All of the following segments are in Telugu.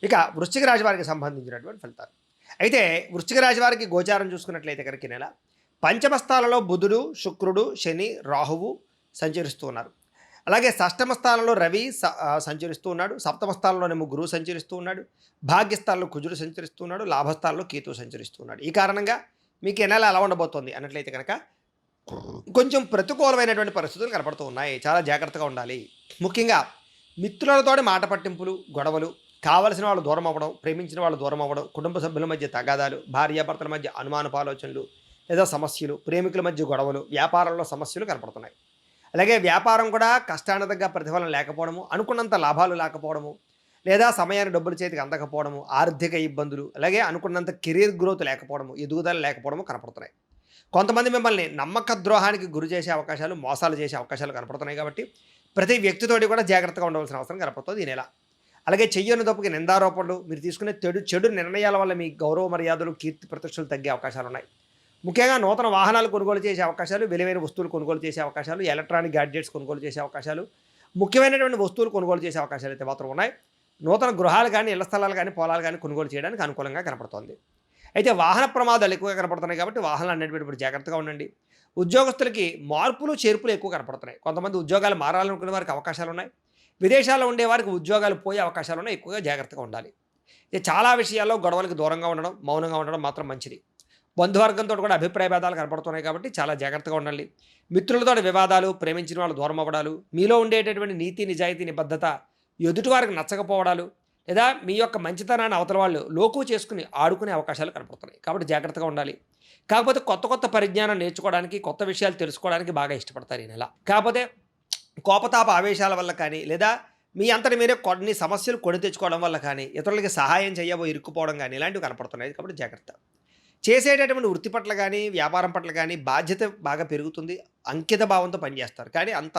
ఇక వృశ్చిక రాశి వారికి సంబంధించినటువంటి ఫలితాలు. అయితే వృశ్చిక రాశి వారికి గోచారం చూసుకున్నట్లయితే కనుక ఈ నెల పంచమ స్థానంలో బుధుడు, శుక్రుడు, శని, రాహువు సంచరిస్తూ ఉన్నారు. అలాగే షష్టమ స్థానంలో రవి సంచరిస్తూ ఉన్నాడు. సప్తమ స్థానంలోనేమో గురువు సంచరిస్తూ ఉన్నాడు. భాగ్యస్థానంలో కుజుడు సంచరిస్తూ ఉన్నాడు. లాభస్థానంలో కేతువు సంచరిస్తూ ఉన్నాడు. ఈ కారణంగా మీకు ఈ నెల ఎలా ఉండబోతోంది అన్నట్లయితే కనుక కొంచెం ప్రతికూలమైనటువంటి పరిస్థితులు కనపడుతూ ఉన్నాయి. చాలా జాగ్రత్తగా ఉండాలి. ముఖ్యంగా మిత్రులతోటి మాట పట్టింపులు, గొడవలు, కావలసిన వాళ్ళు దూరం అవ్వడం, ప్రేమించిన వాళ్ళు దూరం అవ్వడం, కుటుంబ సభ్యుల మధ్య తగాదాలు, భార్యాభర్తల మధ్య అనుమానపు ఆలోచనలు లేదా సమస్యలు, ప్రేమికుల మధ్య గొడవలు, వ్యాపారంలో సమస్యలు కనపడుతున్నాయి. అలాగే వ్యాపారం కూడా కష్టానికి తగ్గ ప్రతిఫలం లేకపోవడము, అనుకున్నంత లాభాలు లేకపోవడము, లేదా సమయాన్ని డబ్బులు చేతికి అందకపోవడము, ఆర్థిక ఇబ్బందులు, అలాగే అనుకున్నంత కెరీర్ గ్రోత్ లేకపోవడము, ఎదుగుదల లేకపోవడము కనపడుతున్నాయి. కొంతమంది మిమ్మల్ని నమ్మక ద్రోహానికి గురి చేసే అవకాశాలు, మోసాలు చేసే అవకాశాలు కనపడుతున్నాయి. కాబట్టి ప్రతి వ్యక్తితోటి కూడా జాగ్రత్తగా ఉండవలసిన అవసరం కనపడుతుంది ఈ నెల. అలాగే చెయ్యని తప్పుకి నిందారోపణలు, మీరు తీసుకునే చెడు నిర్ణయాల వల్ల మీ గౌరవ మర్యాదలు, కీర్తి ప్రతిష్టలు తగ్గే అవకాశాలు ఉన్నాయి. ముఖ్యంగా నూతన వాహనాలు కొనుగోలు చేసే అవకాశాలు, విలువైన వస్తువులు కొనుగోలు చేసే అవకాశాలు, ఎలక్ట్రానిక్ గ్యాడ్జెట్స్ కొనుగోలు చేసే అవకాశాలు, ముఖ్యమైనటువంటి వస్తువులు కొనుగోలు చేసే అవకాశాలు అయితే మాత్రం ఉన్నాయి. నూతన గృహాలు కానీ, ఇళ్ల స్థలాలు కానీ, పొలాలు కానీ కొనుగోలు చేయడానికి అనుకూలంగా కనపడుతోంది. అయితే వాహన ప్రమాదాలు ఎక్కువగా కనపడుతున్నాయి కాబట్టి వాహనాలు అన్నిటిపై జాగ్రత్తగా ఉండండి. ఉద్యోగస్తులకి మార్పులు, చేర్పులు ఎక్కువ కనపడుతున్నాయి. కొంతమంది ఉద్యోగాలు మారాలనుకునే వారికి అవకాశాలు ఉన్నాయి. విదేశాల్లో ఉండే వారికి ఉద్యోగాలు పోయే అవకాశాలు ఉన్నాయి. ఎక్కువగా జాగ్రత్తగా ఉండాలి. ఇది చాలా విషయాల్లో గొడవలకు దూరంగా ఉండడం, మౌనంగా ఉండడం మాత్రం మంచిది. బంధువర్గంతో కూడా అభిప్రాయ భేదాలు కనపడుతున్నాయి కాబట్టి చాలా జాగ్రత్తగా ఉండాలి. మిత్రులతో వివాదాలు, ప్రేమించిన వాళ్ళు దూరం అవ్వడాలు, మీలో ఉండేటటువంటి నీతి, నిజాయితీ, నిబద్ధత ఎదుటివారికి నచ్చకపోవడాలు, లేదా మీ యొక్క మంచితనాన్ని అవతల వాళ్ళు లోకు చేసుకుని ఆడుకునే అవకాశాలు కనపడుతున్నాయి. కాబట్టి జాగ్రత్తగా ఉండాలి. కాకపోతే కొత్త కొత్త పరిజ్ఞానం నేర్చుకోవడానికి, కొత్త విషయాలు తెలుసుకోవడానికి బాగా ఇష్టపడతారు ఈ నెల. కాకపోతే కోపతాప ఆవేశాల వల్ల కానీ, లేదా మీ అంతటి మీరే కొన్ని సమస్యలు కొని తెచ్చుకోవడం వల్ల కానీ, ఇతరులకి సహాయం చేయబో ఇరుక్కుపోవడం కానీ ఇలాంటివి కనపడుతున్నాయి. కాబట్టి జాగ్రత్త. చేసేటటువంటి వృత్తి పట్ల కానీ, వ్యాపారం పట్ల కానీ బాధ్యత బాగా పెరుగుతుంది. అంకిత భావంతో పనిచేస్తారు. కానీ అంత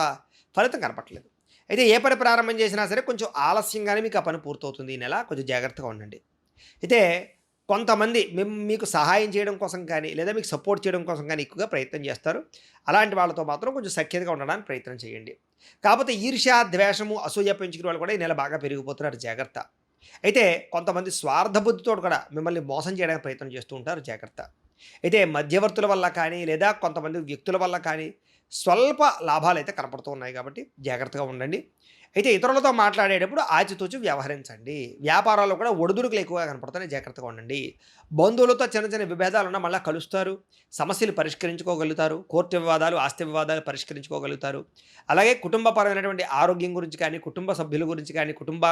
ఫలితం కనపట్లేదు. అయితే ఏ పని ప్రారంభం చేసినా సరే కొంచెం ఆలస్యంగానే మీకు ఆ పని పూర్తవుతుంది ఈ నెల. కొంచెం జాగ్రత్తగా ఉండండి. అయితే కొంతమంది మీకు సహాయం చేయడం కోసం కానీ, లేదా మీకు సపోర్ట్ చేయడం కోసం కానీ ఎక్కువగా ప్రయత్నం చేస్తారు. అలాంటి వాళ్ళతో మాత్రం కొంచెం సఖ్యతగా ఉండడానికి ప్రయత్నం చేయండి. కాకపోతే ఈర్ష్య, ద్వేషము, అసూయ పెంచుకునే వాళ్ళు కూడా ఈ నెల బాగా పెరిగిపోతున్నారు. జాగ్రత్త. అయితే కొంతమంది స్వార్థ బుద్ధితో కూడా మిమ్మల్ని మోసం చేయడానికి ప్రయత్నం చేస్తూ ఉంటారు. జాగ్రత్త. అయితే మధ్యవర్తుల వల్ల కానీ, లేదా కొంతమంది వ్యక్తుల వల్ల కానీ స్వల్ప లాభాలు అయితే కనపడుతూ ఉన్నాయి. కాబట్టి జాగ్రత్తగా ఉండండి. అయితే ఇతరులతో మాట్లాడేటప్పుడు ఆచితూచి వ్యవహరించండి. వ్యాపారాల్లో కూడా ఒడిదుడుకులు ఎక్కువగా కనపడుతున్నాయి. జాగ్రత్తగా ఉండండి. బంధువులతో చిన్న చిన్న విభేదాలు ఉన్నా మళ్ళీ కలుస్తారు. సమస్యలు పరిష్కరించుకోగలుగుతారు. కోర్టు వివాదాలు, ఆస్తి వివాదాలు పరిష్కరించుకోగలుగుతారు. అలాగే కుటుంబపరమైనటువంటి ఆరోగ్యం గురించి కానీ, కుటుంబ సభ్యుల గురించి కానీ, కుటుంబ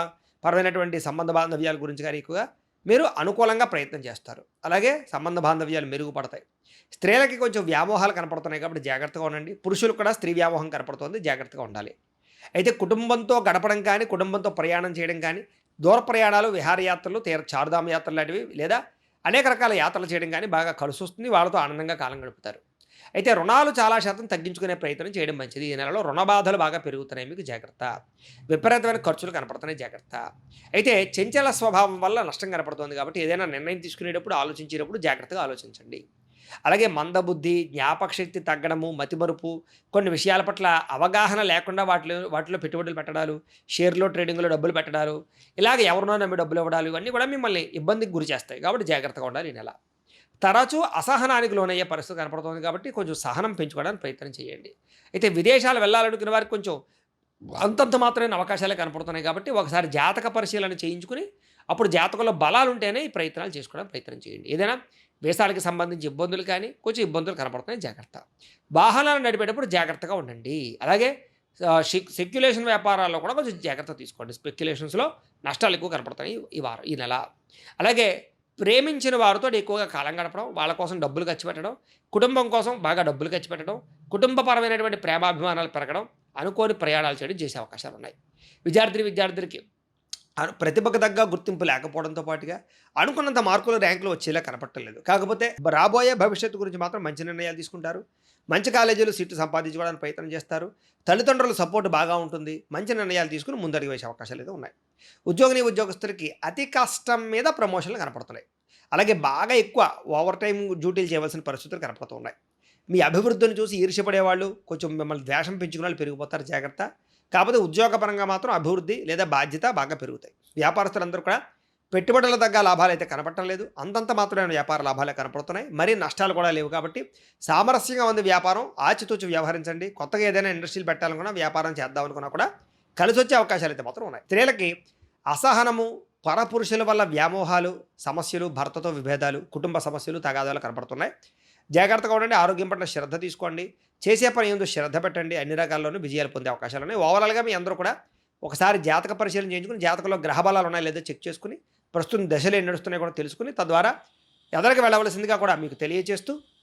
పరమైనటువంటి సంబంధ బాంధవ్యాల గురించి కానీ ఎక్కువగా మీరు అనుకూలంగా ప్రయత్నం చేస్తారు. అలాగే సంబంధ బాంధవ్యాలు మెరుగుపడతాయి. స్త్రీలకి కొంచెం వ్యామోహాలు కనపడుతున్నాయి. కాబట్టి జాగ్రత్తగా ఉండండి. పురుషులకు కూడా స్త్రీ వ్యామోహం కనపడుతుంది. జాగ్రత్తగా ఉండాలి. అయితే కుటుంబంతో గడపడం కానీ, కుటుంబంతో ప్రయాణం చేయడం కానీ, దూర ప్రయాణాలు, విహారయాత్రలు, చారుధామ యాత్రలు లాంటివి, లేదా అనేక రకాల యాత్రలు చేయడం కానీ బాగా కలిసి వస్తుంది. వాళ్ళతో ఆనందంగా కాలం గడుపుతారు. అయితే రుణాలు చాలా శాతం తగ్గించుకునే ప్రయత్నం చేయడం మంచిది. ఈ నెలలో రుణ బాధలు బాగా పెరుగుతున్నాయి. మీకు జాగ్రత్త. విపరీతమైన ఖర్చులు కనపడుతున్నాయి. జాగ్రత్త. అయితే చంచల స్వభావం వల్ల నష్టం కనపడుతుంది. కాబట్టి ఏదైనా నిర్ణయం తీసుకునేటప్పుడు, ఆలోచించేటప్పుడు జాగ్రత్తగా ఆలోచించండి. అలాగే మందబుద్ధి, జ్ఞాపకశక్తి తగ్గడము, మతిమరుపు, కొన్ని విషయాల పట్ల అవగాహన లేకుండా వాటిలో పెట్టుబడులు పెట్టడాలు, షేర్లో ట్రేడింగ్లో డబ్బులు పెట్టడాలు, ఇలాగ ఎవరినో నమ్మి డబ్బులు ఇవ్వడాలు, ఇవన్నీ కూడా మిమ్మల్ని ఇబ్బందికి గురి చేస్తాయి. కాబట్టి జాగ్రత్తగా ఉండాలి ఈ నెల. తరచూ అసహనానికి లోనయ్యే పరిస్థితి కనపడుతుంది. కాబట్టి కొంచెం సహనం పెంచుకోవడానికి ప్రయత్నం చేయండి. అయితే విదేశాలు వెళ్ళాలనుకునే వారికి కొంచెం అంతంత మాత్రమే అవకాశాలే కనపడుతున్నాయి. కాబట్టి ఒకసారి జాతక పరిశీలన చేయించుకుని అప్పుడు జాతకంలో బలాలు ఉంటేనే ఈ ప్రయత్నాలు చేసుకోవడానికి ప్రయత్నం చేయండి. ఏదైనా వేసాలకు సంబంధించి ఇబ్బందులు కానీ కొంచెం ఇబ్బందులు కనపడుతున్నాయి. జాగ్రత్త. వాహనాలు నడిపేటప్పుడు జాగ్రత్తగా ఉండండి. అలాగే సెక్యులేషన్ వ్యాపారాల్లో కూడా కొంచెం జాగ్రత్త తీసుకోండి. స్పెక్యులేషన్స్లో నష్టాలు ఎక్కువ కనపడుతున్నాయి ఈ నెల. అలాగే ప్రేమించిన వారితో ఎక్కువగా కాలం గడపడం, వాళ్ళ కోసం డబ్బులు ఖర్చు పెట్టడం, కుటుంబం కోసం బాగా డబ్బులు ఖర్చు పెట్టడం, కుటుంబపరమైనటువంటి ప్రేమాభిమానాలు పెరగడం, అనుకోని ప్రయాణాలు చేయడం చేసే అవకాశాలు ఉన్నాయి. విద్యార్థులకి ప్రతిభకు తగ్గ గుర్తింపు లేకపోవడంతో పాటుగా అనుకున్నంత మార్కులు, ర్యాంకులు వచ్చేలా కనపట్టలేదు. కాకపోతే రాబోయే భవిష్యత్తు గురించి మాత్రం మంచి నిర్ణయాలు తీసుకుంటారు. మంచి కాలేజీలు సీట్లు సంపాదించుకోవడానికి ప్రయత్నం చేస్తారు. తల్లిదండ్రుల సపోర్ట్ బాగా ఉంటుంది. మంచి నిర్ణయాలు తీసుకుని ముందడుగు వేసే అవకాశాలు అయితే ఉన్నాయి. ఉద్యోగస్తులకి అతి కష్టం మీద ప్రమోషన్లు కనపడుతున్నాయి. అలాగే బాగా ఎక్కువ ఓవర్ టైం డ్యూటీలు చేయవలసిన పరిస్థితులు కనపడుతూ ఉన్నాయి. మీ అభివృద్ధిని చూసి ఈర్ష్యపడేవాళ్ళు, కొంచెం మిమ్మల్ని ద్వేషం పెంచుకునే వాళ్ళు పెరిగిపోతారు. జాగ్రత్త. కాకపోతే ఉద్యోగపరంగా మాత్రం అభివృద్ధి లేదా బాధ్యత బాగా పెరుగుతాయి. వ్యాపారస్తులందరూ కూడా పెట్టుబడుల తగ్గ లాభాలు అయితే కనపడటం లేదు. అంతంత మాత్రమే వ్యాపార లాభాలే కనపడుతున్నాయి. మరీ నష్టాలు కూడా లేవు కాబట్టి సామరస్యంగా ఉంది వ్యాపారం. ఆచితూచి వ్యవహరించండి. కొత్తగా ఏదైనా ఇండస్ట్రీలు పెట్టాలనుకున్నా, వ్యాపారం చేద్దాం అనుకున్నా కూడా కలిసొచ్చే అవకాశాలు అయితే మాత్రం ఉన్నాయి. స్త్రీలకి అసహనము, పరపురుషుల వల్ల వ్యామోహాలు, సమస్యలు, భర్తతో విభేదాలు, కుటుంబ సమస్యలు, తగాదాలు కనపడుతున్నాయి. జాగ్రత్తగా ఉండండి. ఆరోగ్యం పట్ల శ్రద్ధ తీసుకోండి. చేసే పని ఎందు శ్రద్ధ పెట్టండి. అన్ని రకాల్లోనూ విజయాలు పొందే అవకాశాలు ఉన్నాయి. ఓవరాల్గా మీ అందరూ కూడా ఒకసారి జాతక పరిశీలన చేయించుకుని, జాతకంలో గ్రహ బలాలు ఉన్నాయో లేదో చెక్ చేసుకుని, ప్రస్తుతం దశలు ఏం నడుస్తున్నాయో కూడా తెలుసుకుని, తద్వారా ఎదరికి వెళ్ళవలసిందిగా కూడా మీకు తెలియజేస్తూ